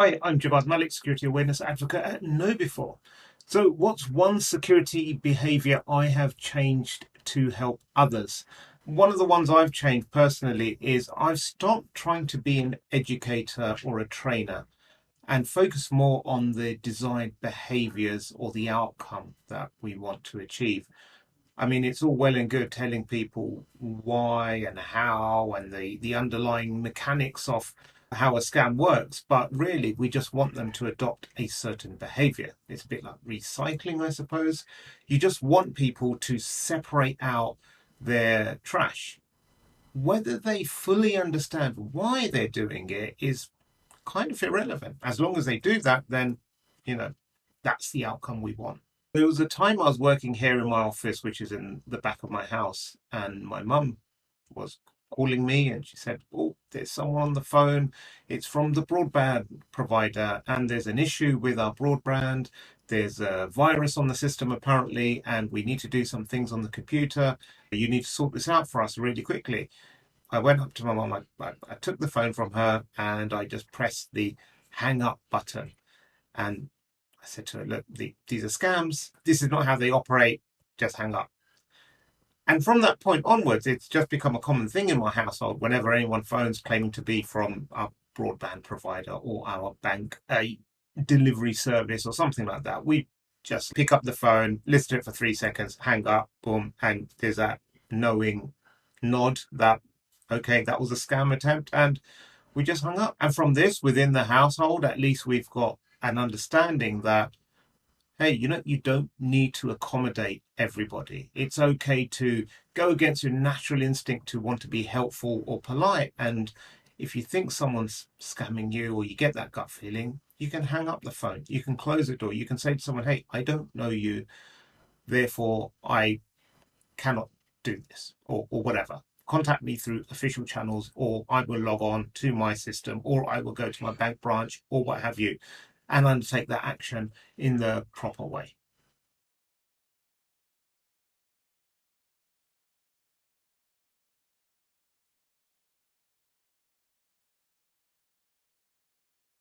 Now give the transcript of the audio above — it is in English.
Hi, I'm Jabaz Malik, Security Awareness Advocate at KnowBe4. So, what's one security behavior I have changed to help others? One of the ones I've changed personally is I've stopped trying to be an educator or a trainer and focus more on the desired behaviors or the outcome that we want to achieve. I mean, it's all well and good telling people why and how and the underlying mechanics of how a scam works, but really we just want them to adopt a certain behavior. It's a bit like recycling, I suppose. You just want people to separate out their trash. Whether they fully understand why they're doing it is kind of irrelevant. As long as they do that, then, you know, that's the outcome we want. There was a time I was working here in my office, which is in the back of my house, and my mum was calling me and she said, "Oh, there's someone on the phone. It's from the broadband provider, and there's an issue with our broadband. There's a virus on the system, apparently, and we need to do some things on the computer. You need to sort this out for us really quickly." I went up to my mum, I took the phone from her, and I just pressed the hang up button. And I said to her, "Look, these are scams. This is not how they operate. Just hang up." And from that point onwards, it's just become a common thing in my household. Whenever anyone phones claiming to be from our broadband provider or our bank, a delivery service or something like that, we just pick up the phone, listen to it for 3 seconds, hang up, boom, and there's that knowing nod that, okay, that was a scam attempt, and we just hung up. And from this, within the household, at least we've got an understanding that, hey, you don't need to accommodate everybody. It's okay to go against your natural instinct to want to be helpful or polite. And if you think someone's scamming you or you get that gut feeling, you can hang up the phone. You can close the door. You can say to someone, "Hey, I don't know you. Therefore, I cannot do this," or whatever. Contact me through official channels, or I will log on to my system, or I will go to my bank branch, or what have you, and undertake that action in the proper way.